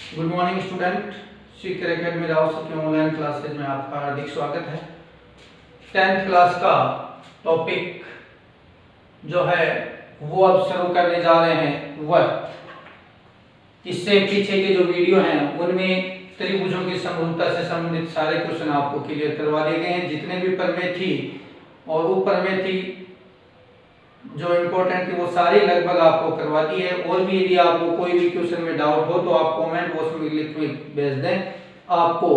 Good morning student. Sikar academy Rouse की online classes में आपका हार्दिक स्वागत है। 10th क्लास का टॉपिक जो है वो अब शुरू करने जा रहे हैं वर्त। इससे पीछे के जो वीडियो हैं उनमें त्रिभुजों की समरूपता से संबंधित सारे क्वेश्चन आपको क्लियर करवा दिए गए हैं। जितने भी प्रमेय थी और उपप्रमेय थी जो इम्पोर्टेंट थी वो सारी लगभग आपको करवा दी है। और भी यदि आपको कोई भी क्वेश्चन में डाउट हो तो आप कमेंट बॉक्स में लिख के भेज दें, आपको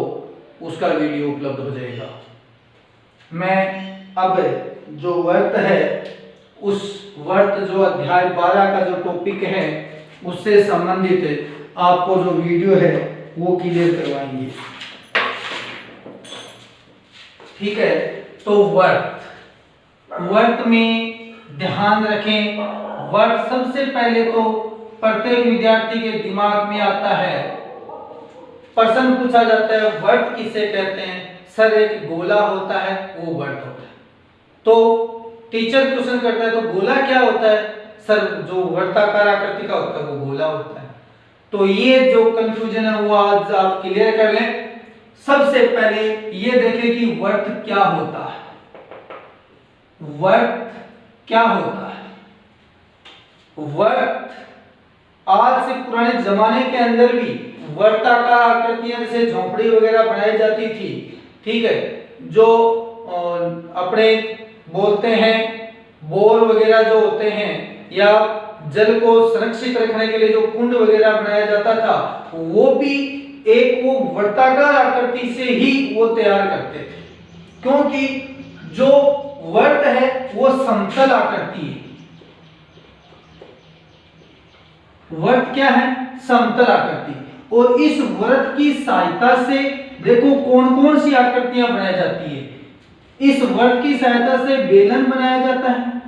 उसका वीडियो उपलब्ध हो जाएगा। मैं अब जो वर्त है उस वर्त जो अध्याय 12 का जो टॉपिक है उससे संबंधित आपको जो वीडियो है वो क्लियर करवाएंगे। ठीक है, तो वर्त में ध्यान रखें, वर्त सबसे पहले तो प्रत्येक विद्यार्थी के दिमाग में आता है। प्रश्न पूछा जाता है वर्त किसे कहते हैं? सर एक गोला होता है वो वर्त होता है। तो टीचर क्वेश्चन करता है तो गोला क्या होता है? सर जो वर्ताकार आकृति का होता है वो गोला होता है। तो ये जो कंफ्यूजन है वो आज आप क्लियर कर लें। सबसे पहले ये देखें कि वर्त क्या होता है। वर्त क्या होता है? वर्त आज से पुराने जमाने के अंदर भी वर्ताकार आकृतियां जैसे झोंपड़ी वगैरह बनाई जाती थी। ठीक है, जो अपने बोलते हैं बोर वगैरह जो होते हैं या जल को संरक्षित रखने के लिए जो कुंड वगैरह बनाया जाता था वो भी एक वो वर्ताकार आकृति से ही वो तैयार करते थे, क्योंकि जो वर्त है वो समतल आकृति है। वर्त क्या है? समतल आकृति। और इस वर्त की सहायता से देखो कौन कौन सी आकृतियां बनाई जाती है। इस वर्त की सहायता से बेलन बनाया जाता है,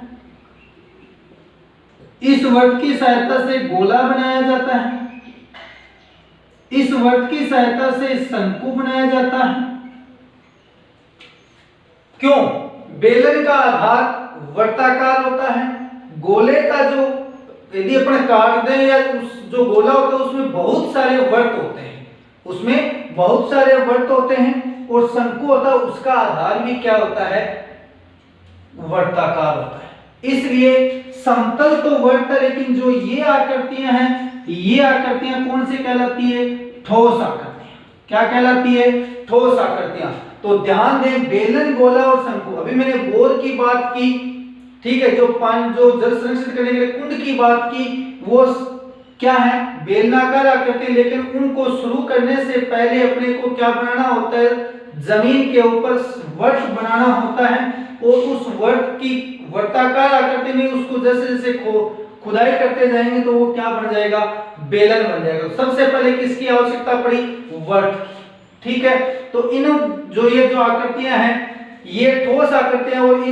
इस वर्त की सहायता से गोला बनाया जाता है, इस वर्त की सहायता से शंकु बनाया जाता है। क्यों? बेलन का आधार वर्ताकार होता है, गोले का जो यदि अपन काट दें या जो गोला होता है उसमें बहुत सारे वर्त होते हैं, उसमें बहुत सारे वर्त होते हैं। और शंकु होता है उसका आधार भी क्या होता है? वर्ताकार होता है। इसलिए समतल तो वर्त है, लेकिन जो ये आकृतियां हैं ये आकृतियां कौन सी कहलाती है? ठोस आकृतियां। क्या कहलाती है? ठोस आकृतियां। तो ध्यान दें, बेलन, गोला और शंकु। अभी मैंने बोर की बात की, ठीक है, जो जल संरक्षित करने के लिए कुंड की बात की, वो क्या है? बेलनाकार आकृति। लेकिन उनको शुरू करने से पहले अपने को क्या बनाना होता है? जमीन के ऊपर वर्त बनाना होता है। और उस वर्त की वर्ताकार आकृति में उसको जैसे जैसे खुदाई करते जाएंगे तो वो क्या बन जाएगा? बेलन बन जाएगा। सबसे पहले किसकी आवश्यकता पड़ी? वर्त। ठीक है, तो ये जो आकृतियां हैं ये ठोस आकृतियां और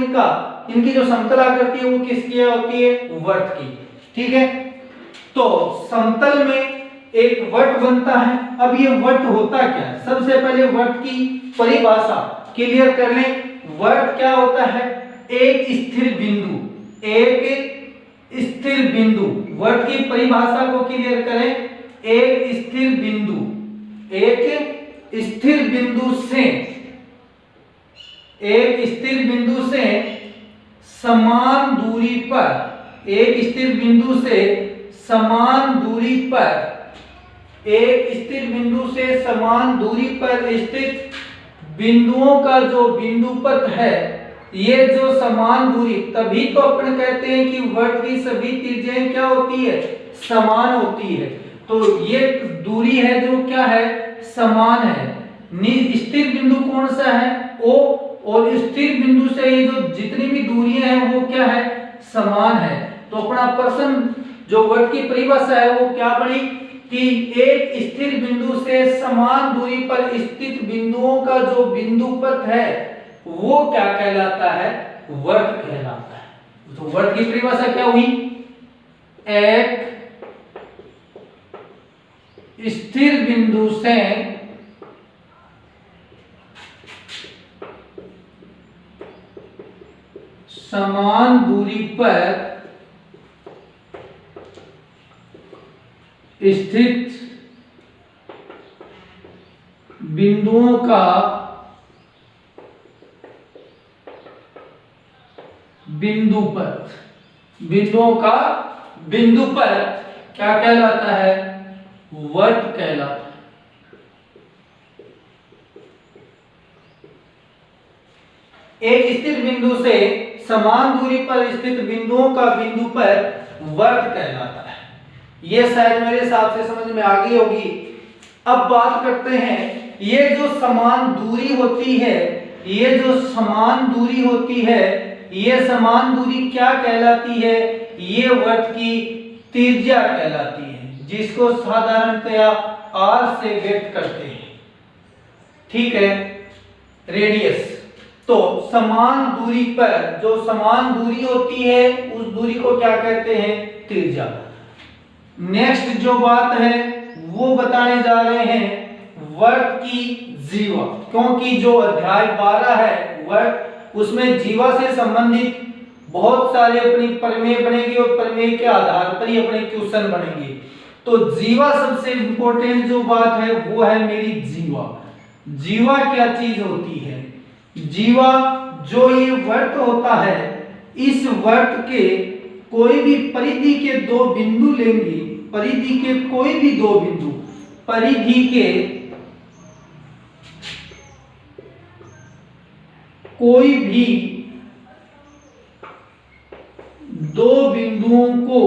इनकी जो समतल आकृति है वो किसकी होती है? वर्त की। ठीक है, तो समतल में एक वर्त बनता है। अब ये वर्त होता क्या है? सबसे पहले वर्त की परिभाषा क्लियर कर लें। वर्त क्या होता है? एक स्थिर बिंदु। एक स्थिर बिंदु। वर्त की परिभाषा को क्लियर करें। एक स्थिर बिंदु, एक स्थिर बिंदु से समान दूरी पर, एक स्थिर बिंदु से समान दूरी पर, एक स्थिर बिंदु से समान दूरी पर स्थित बिंदुओं का जो बिंदुपथ है, ये जो समान दूरी, तभी तो अपन कहते हैं कि वर्त की सभी त्रिज्याएं क्या होती है? समान होती है। तो ये दूरी है जो क्या है? समान है। स्थिर बिंदु कौन सा है? O। और स्थिर बिंदु से ये जो जितनी भी दूरियां हैं वो क्या है? समान है। तो अपना प्रश्न जो वर्त की परिभाषा है वो क्या बनी कि एक स्थिर बिंदु से समान दूरी पर स्थित बिंदुओं का जो बिंदुपथ है वो क्या कहलाता है? वर्त कहलाता है। तो वर्त की परिभाषा क्या हुई? एक स्थिर बिंदु से समान दूरी पर स्थित बिंदुओं का बिंदुपथ, बिंदुओं का बिंदुपथ क्या कहलाता है? वर्त कहलाता है। एक स्थित बिंदु से समान दूरी पर स्थित बिंदुओं का बिंदुपथ वर्त कहलाता है। यह शायद मेरे हिसाब से समझ में आ गई होगी। अब बात करते हैं, ये जो समान दूरी होती है, ये जो समान दूरी होती है, ये समान दूरी क्या कहलाती है? ये वर्त की त्रिज्या कहलाती है, जिसको साधारणतया r से व्यक्त करते हैं। ठीक है, रेडियस। तो समान दूरी पर जो समान दूरी होती है, उस दूरी को क्या कहते हैं? त्रिज्या। नेक्स्ट जो बात है वो बताने जा रहे हैं वर्त की जीवा, क्योंकि जो अध्याय 12 है वर्त, उसमें जीवा से संबंधित बहुत सारे अपनी प्रमेय बनेंगे और प्रमेय के आधार पर ही अपने क्वेश्चन बनेंगे। तो जीवा सबसे इंपॉर्टेंट जो बात है वो है मेरी जीवा। जीवा क्या चीज होती है? जीवा जो ये वर्त होता है, इस वर्त के कोई भी परिधि के दो बिंदु लेंगे, परिधि के कोई भी दो बिंदु, परिधि के कोई भी दो बिंदुओं को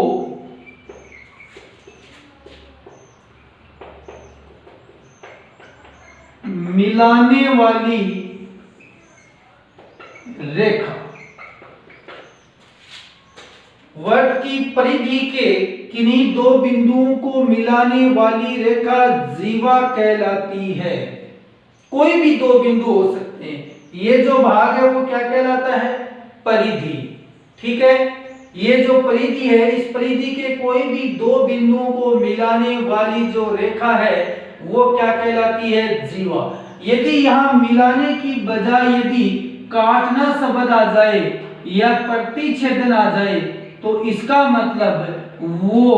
मिलाने वाली रेखा, वर्त की परिधि के किन्हीं दो बिंदुओं को मिलाने वाली रेखा जीवा कहलाती है। कोई भी दो बिंदु हो सकते हैं। ये जो भाग है वो क्या कहलाता है? परिधि। ठीक है, ये जो परिधि है, इस परिधि के कोई भी दो बिंदुओं को मिलाने वाली जो रेखा है वो क्या कहलाती है? जीवा। यदि यहां मिलाने की बजाय यदि काटना शब्द आ जाए या प्रतिच्छेदन आ जाए तो इसका मतलब वो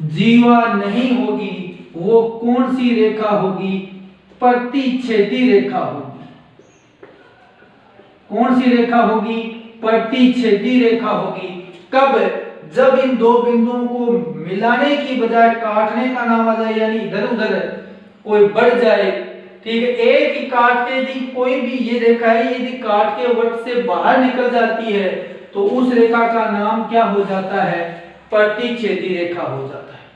जीवा नहीं होगी। वो कौन सी रेखा होगी? प्रतिच्छेदी रेखा होगी। कौन सी रेखा होगी? प्रतिच्छेदी रेखा होगी। कब? जब इन दो बिंदुओं को मिलाने की बजाय काटने का नाम आ जाए, यानी इधर उधर कोई बढ़ जाए। ठीक है, एक ही काट के यदि कोई भी ये रेखा है, यदि काट के वर्त से बाहर निकल जाती है तो उस रेखा का नाम क्या हो जाता है? प्रतिच्छेदी रेखा हो जाता है।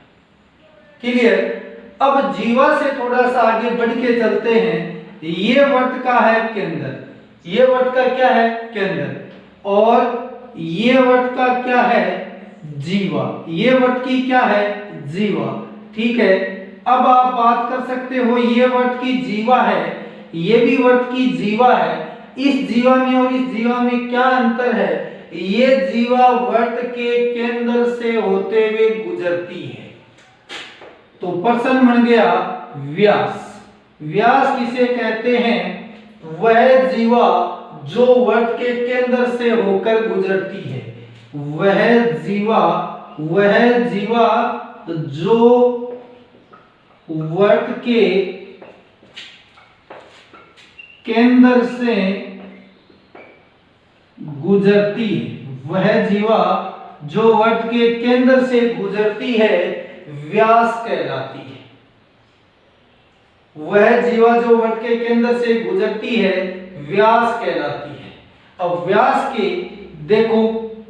क्लियर? अब जीवा से थोड़ा सा आगे बढ़ के चलते हैं। ये वर्त का है केंद्र, ये वर्त का क्या है? केंद्र। और ये वर्त का क्या है? जीवा। ये वर्त की क्या है? जीवा। ठीक है, अब आप बात कर सकते हो, ये वर्त की जीवा है, ये भी वर्त की जीवा है। इस जीवा में और इस जीवा में क्या अंतर है? ये जीवा वर्त के केंद्र से होते हुए गुजरती है। तो प्रश्न बन गया व्यास। व्यास किसे कहते हैं? वह जीवा जो वर्त के केंद्र से होकर गुजरती है। वह जीवा जो वर्त के केंद्र से गुजरती है। वह जीवा जो वर्त के केंद्र से गुजरती है व्यास कहलाती है। वह जीवा जो वर्त के केंद्र से गुजरती है व्यास कहलाती है। अब व्यास के देखो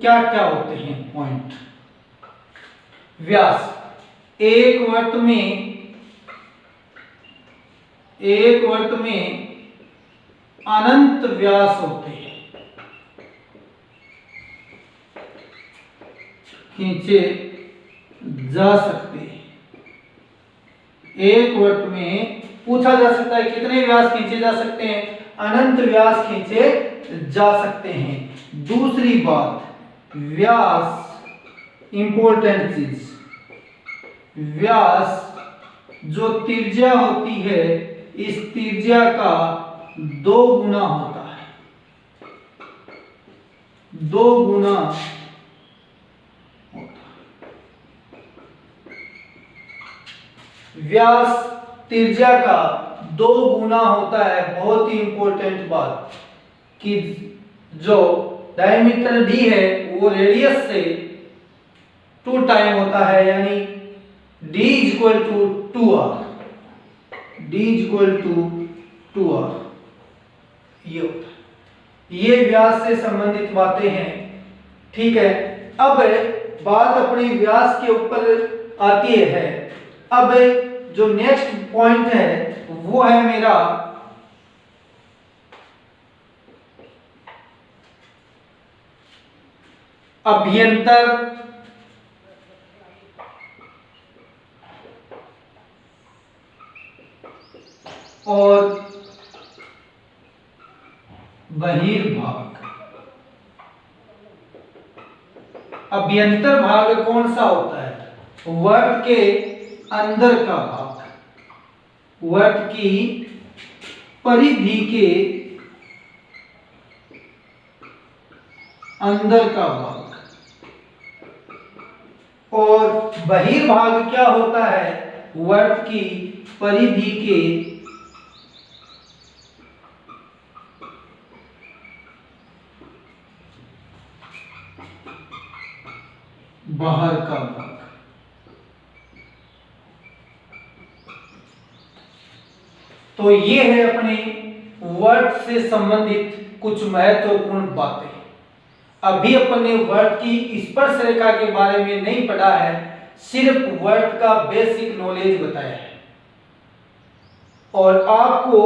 क्या क्या होते हैं पॉइंट। व्यास, एक वर्त में अनंत व्यास होते हैं, खींचे जा सकते हैं। एक वर्त में पूछा जा सकता है कितने व्यास खींचे जा सकते हैं? अनंत व्यास खींचे जा सकते हैं। दूसरी बात, व्यास इंपॉर्टेंट चीज, व्यास जो त्रिज्या होती है, इस त्रिज्या का 2 गुना होता है। 2 गुना व्यास त्रिज्या का 2 गुना होता है। बहुत ही इंपॉर्टेंट बात कि जो डायमीटर डी है वो रेडियस से 2 टाइम होता है, यानी d equal to 2r, d equal to 2r ये होता है। ये व्यास से संबंधित बातें हैं, ठीक है। अब बात अपनी व्यास के ऊपर आती है। अब जो नेक्स्ट पॉइंट है वो है मेरा अभ्यंतर और बहिर्भाग। अभ्यंतर भाग कौन सा होता है? वर्त के अंदर का भाग, वर्त की परिधि के अंदर का भाग। और बहिर्भाग क्या होता है? वर्त की परिधि के बाहर का भाग। तो ये है अपने वर्त से संबंधित कुछ महत्वपूर्ण बातें। अभी अपन ने वर्त की स्पर्श रेखा के बारे में नहीं पढ़ा है, सिर्फ वर्त का बेसिक नॉलेज बताया है। और आपको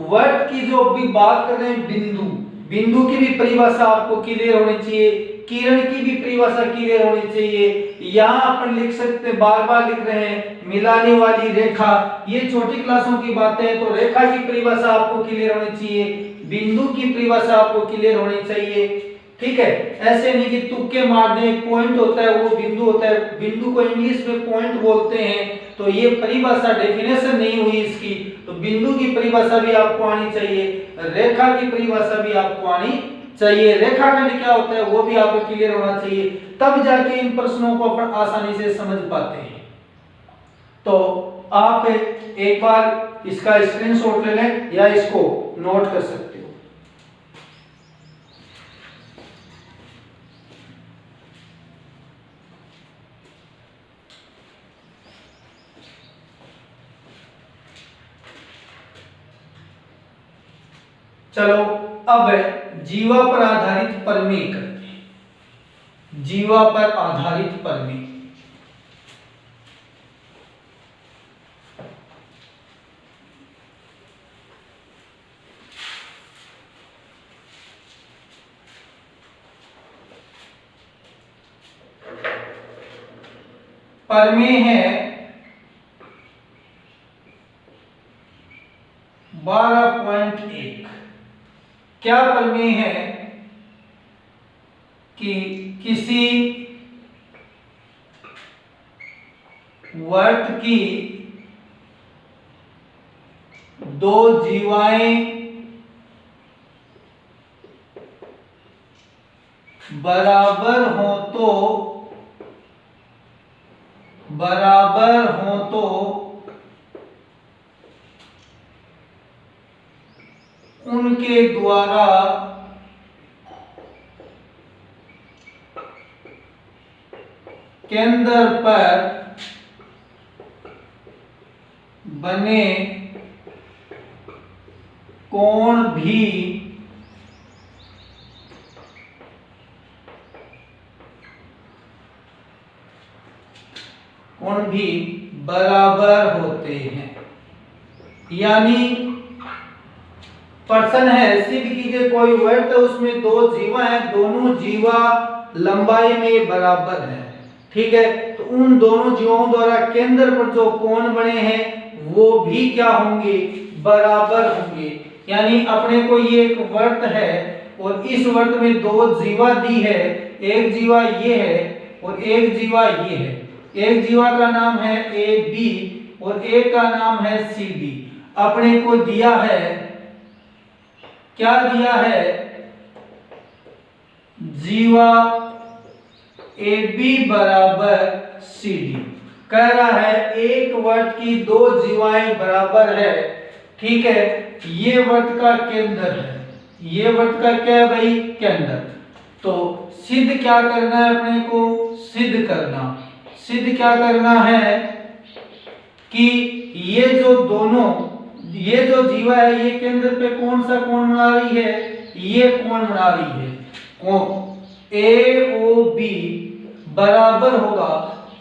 वर्त की जो भी बात कर रहे हैं, बिंदु, बिंदु की भी परिभाषा आपको क्लियर होनी चाहिए, किरण की भी परिभाषा क्लियर होनी चाहिए। यहाँ अपन लिख सकते, बार बार लिख रहे हैं, मिलाने वाली रेखा, ये छोटी क्लासों की बातें हैं, तो रेखा की परिभाषा आपको क्लियर होनी चाहिए, बिंदु की परिभाषा आपको क्लियर होनी चाहिए, ठीक है। ऐसे नहीं कि तुक्के मार दें, एक पॉइंट होता है वो बिंदु होता है, बिंदु को इंग्लिश में पॉइंट बोलते हैं, तो ये परिभाषा डेफिनेशन नहीं हुई इसकी, तो बिंदु की परिभाषा भी आपको आनी चाहिए, रेखा की परिभाषा भी आपको आनी चाहिए, रेखाखंड क्या होता है वो भी आपको क्लियर होना चाहिए, तब जाके इन प्रश्नों को अपन आसानी से समझ पाते हैं। तो आप एक बार इसका स्क्रीनशॉट ले लें या इसको नोट कर सकते हो। चलो अब जीवा पर आधारित प्रमेय करते हैं। जीवा पर आधारित प्रमेय, प्रमेय है 12.1। क्या प्रमेय है कि किसी वर्त की 2 जीवाएं बराबर हो तो उनके द्वारा केंद्र पर बने कोण भी बराबर होते हैं। यानी प्रश्न है, सिद्ध कीजिए कोई वर्त है उसमें 2 जीवा हैं, दोनों जीवा लंबाई में बराबर है, ठीक है। तो उन दोनों जीवों द्वारा केंद्र पर जो कोण बने हैं वो भी क्या होंगे? बराबर होंगे। यानी अपने को ये एक वर्त है और इस वर्त में 2 जीवा दी है, एक जीवा ये है और एक जीवा ये है। एक जीवा का नाम है ए बी और एक का नाम है सी डी। अपने को दिया है, क्या दिया है? जीवा ए बी बराबर सी डी। कह रहा है एक वर्त की 2 जीवाएं बराबर है, ठीक है, ये वृत्त का केंद्र है, ये वृत्त का क्या है भाई, केंद्र। तो सिद्ध क्या करना है अपने को, सिद्ध करना, सिद्ध क्या करना है कि ये जो दोनों, ये जो जीवा है ये केंद्र पे कौन सा कोण बना रही है, ये कोण बना रही है, AOB बराबर होगा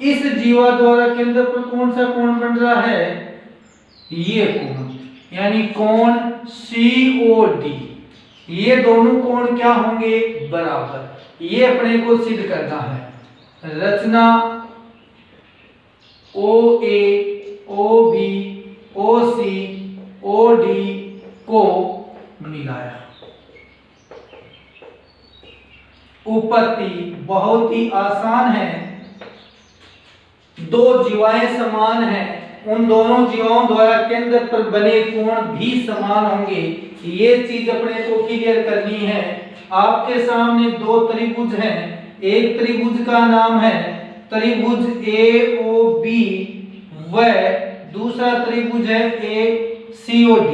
इस जीवा द्वारा केंद्र पर कौन सा कोण बन रहा है, ये कोण, यानी कोण COD। ये दोनों कोण क्या होंगे, बराबर। ये अपने को सिद्ध करना है। रचना OA OB OC OD को मिलाया। उत्पत्ति बहुत ही आसान है, दो जीवाएं समान हैं, उन दोनों जीवाओं द्वारा केंद्र पर बने कोण भी समान होंगे, ये चीज अपने को क्लियर करनी है। आपके सामने दो त्रिभुज हैं, एक त्रिभुज का नाम है त्रिभुज AOB व दूसरा त्रिभुज है COD।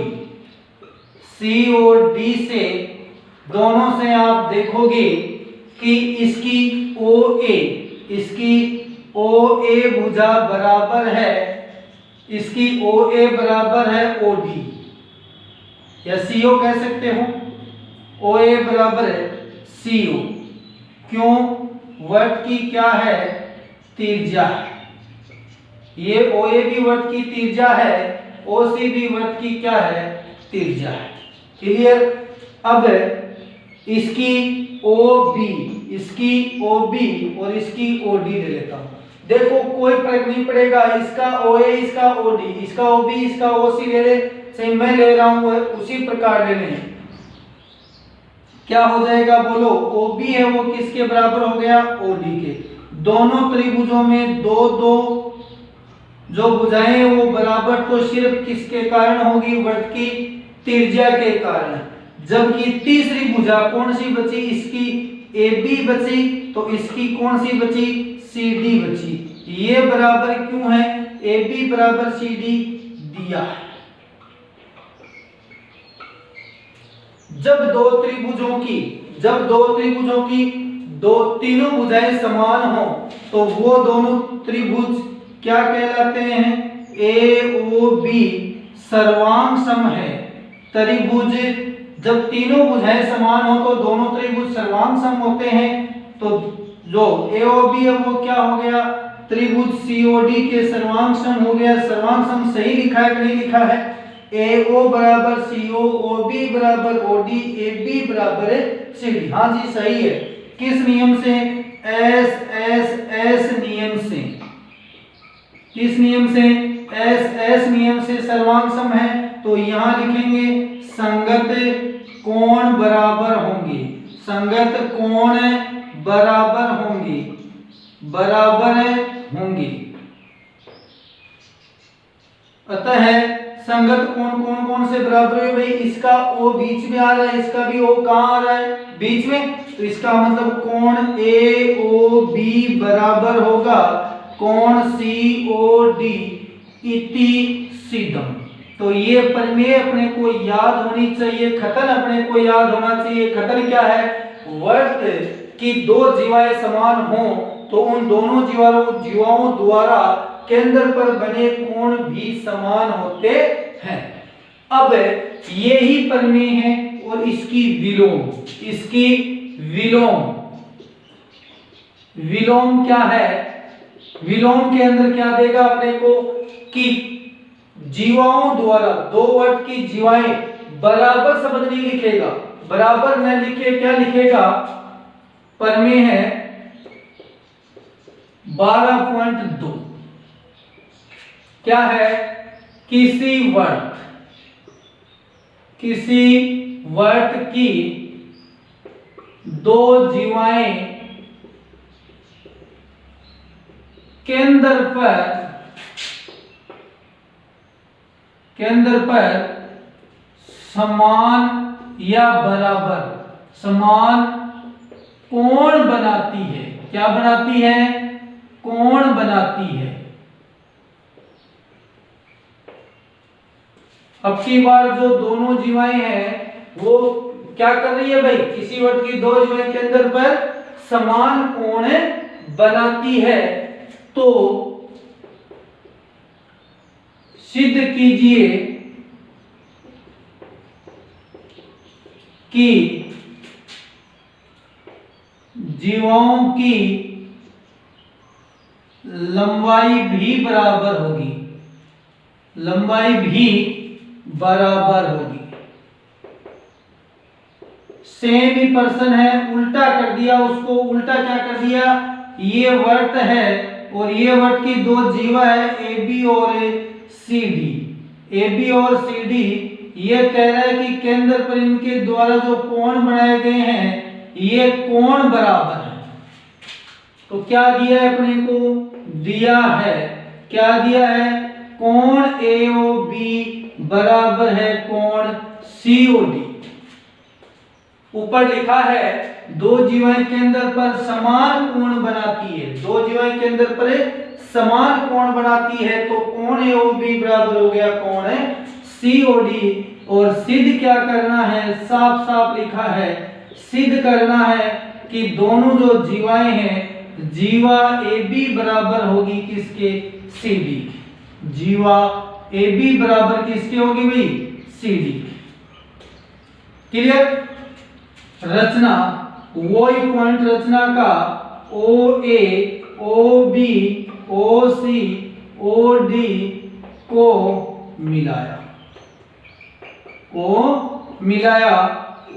COD से दोनों से आप देखोगे कि इसकी OA भुजा बराबर है, इसकी OA बराबर है OD या CO कह सकते हो, OA बराबर है CO। क्यों, वृत्त की क्या है, त्रिज्या है। ये OA भी वृत्त की त्रिज्या है, OC भी वृत्त की क्या है, त्रिज्या है। क्लियर। अब इसकी OB, इसकी OB और इसकी OD ले लेता हूं। देखो कोई फर्क नहीं पड़ेगा, इसका OA इसका OD, इसका OB इसका OC ले ले, सही मैं ले रहा हूं उसी प्रकार ले लें। क्या हो जाएगा बोलो, OB है वो किसके बराबर हो गया, OD के। दोनों त्रिभुजों में दो दो जो भुजाएं वो बराबर तो सिर्फ किसके कारण होगी, वृत्त की त्रिज्या के कारण। जबकि तीसरी भुजा कौन सी बची, इसकी AB बची, तो इसकी कौन सी बची, CD बची। ये बराबर क्यों है, AB बराबर CD दिया है। जब दो त्रिभुजों की दो तीनों भुजाएं समान हो तो वो दोनों त्रिभुज क्या कहलाते हैं, AOB सर्वांग सम है। त्रिभुज जब तीनों भुजाएं समान हो तो दोनों त्रिभुज सर्वांग सम होते हैं। तो जो AOB है वो क्या हो गया, त्रिभुज COD के सर्वांग सम हो गया। सर्वांग सम सही लिखा है कि नहीं लिखा है, AO बराबर CO, OB बराबर OD, AB बराबर CD। हाँ जी सही है। किस नियम से, S नियम से। किस नियम से, S नियम से सर्वांग सम है। तो यहाँ लिखेंगे संगत कोण बराबर होंगे, संगत कोण बराबर होंगे, अतः संगत कोण कौन से बराबर है भाई, इसका O बीच में आ रहा है, इसका भी O कहां आ रहा है, बीच में। तो इसका मतलब कोण AOB बराबर होगा कोण COD इति सिद्धम। तो ये प्रमेय अपने को याद होनी चाहिए, कथन अपने को याद होना चाहिए। कथन क्या है, वृत्त की दो जीवाएं समान हो तो उन दोनों जीवाओं द्वारा केंद्र पर बने कोण भी समान होते हैं। अब यही प्रमेय है और इसकी विलोम क्या है, विलोम के अंदर क्या देगा अपने को कि जीवाओं द्वारा, दो वृत्त की जीवाएं बराबर शब्द नहीं लिखेगा, बराबर न लिखे, क्या लिखेगा, प्रमेय है 12.2 क्या है, किसी वृत्त की दो जीवाएं केंद्र पर समान या बराबर समान कोण बनाती है। क्या बनाती है, कोण बनाती है। अब की बार जो दोनों जीवाएं हैं वो क्या कर रही है भाई, किसी वृत्त की दो जीवाएं केंद्र पर समान कोण बनाती है। तो सिद्ध कीजिए कि जीवाओं की लंबाई भी बराबर होगी, लंबाई भी बराबर होगी। सेम ही पर्सन है, उल्टा कर दिया उसको, उल्टा क्या कर दिया, ये वर्त है और ये वर्त की दो जीवा है ए बी और सी डी। ए बी और सी डी ये कह रहा है कि केंद्र पर इनके द्वारा जो कोण बनाए गए हैं ये कोण बराबर है। तो क्या दिया है अपने को, दिया है, क्या दिया है, कोण एओबी बराबर है कोण सीओडी। ऊपर लिखा है दो जीवाएं केंद्र पर समान कोण बनाती है, दो जीवाएं केंद्र पर समान कोण बनाती है, तो कोण एओबी बराबर हो गया कोण सीओडी। और सिद्ध क्या करना है, साफ साफ लिखा है, सिद्ध करना है कि दोनों जो जीवाएं हैं, जीवा ए बी बराबर होगी किसके, सी डी। जीवा ए बी बराबर किसके होगी भाई, सी डी। क्लियर। रचना, वही पॉइंट रचना का ओ ए ओ बी ओ सी ओ डी को मिलाया, को मिलाया।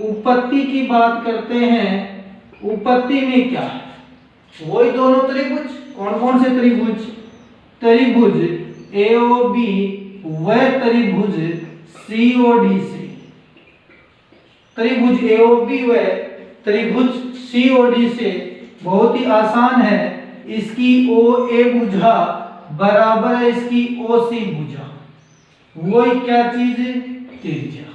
उपपत्ति की बात करते हैं, उपपत्ति में क्या है, वही दोनों त्रिभुज, कौन कौन से त्रिभुज, त्रिभुज एओबी व त्रिभुज सीओडी से, त्रिभुज एओबी व त्रिभुज सीओडी से बहुत ही आसान है। इसकी ओ ए भुजा बराबर है इसकी ओ सी भुजा, वही क्या चीज, त्रिज्या।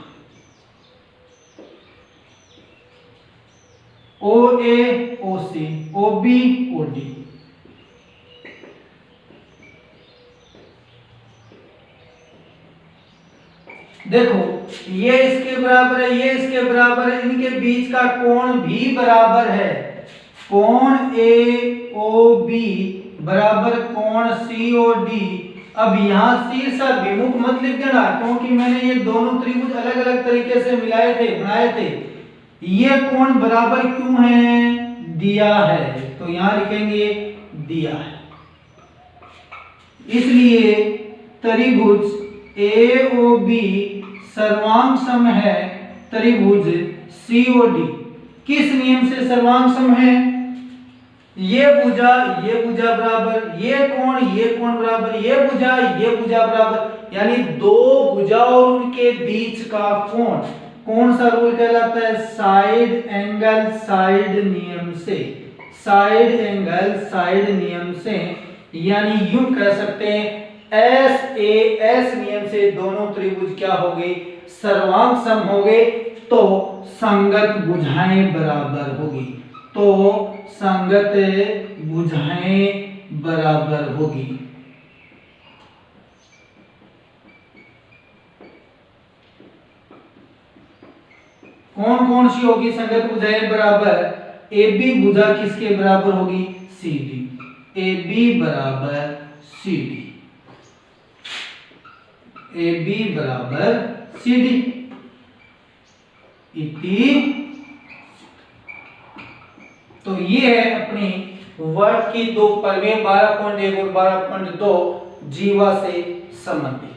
ओ ए ओ सी ओ बी ओ डी। देखो ये इसके बराबर है, ये इसके बराबर है, इनके बीच का कोण भी बराबर है, कोण ए ओ बी बराबर कोण सी ओ डी। अब यहां शीर्षक विमुख मत लिख देना, क्योंकि मैंने ये दोनों त्रिभुज अलग अलग तरीके से मिलाए थे, बनाए थे। ये कोण बराबर क्यों है, दिया है, तो यहां लिखेंगे दिया है। इसलिए त्रिभुज एओबी सर्वांग सम है त्रिभुज सीओडी। किस नियम से सर्वांग सम है, ये भुजा बराबर, ये कोण बराबर, ये भुजा बराबर, यानी दो भुजा और उनके बीच का कोण कौन सा रूल कहलाता है, साइड एंगल साइड नियम से, साइड एंगल साइड नियम से। यानी यूं कह सकते हैं एस ए एस नियम से दोनों त्रिभुज क्या हो गए, सर्वांग सम हो गए, तो संगत भुजाएं बराबर होगी, तो संगत भुजाएं बराबर होगी। कौन कौन सी होगी संगत भुजाएं बराबर, ए बी भुजा किसके बराबर होगी, सी डी, ए बी बराबर सी डी, ए बी बराबर सी डी इति। तो ये है अपनी वर्ग की दो परवें 12.1 और 12.2 जीवा से संबंधित।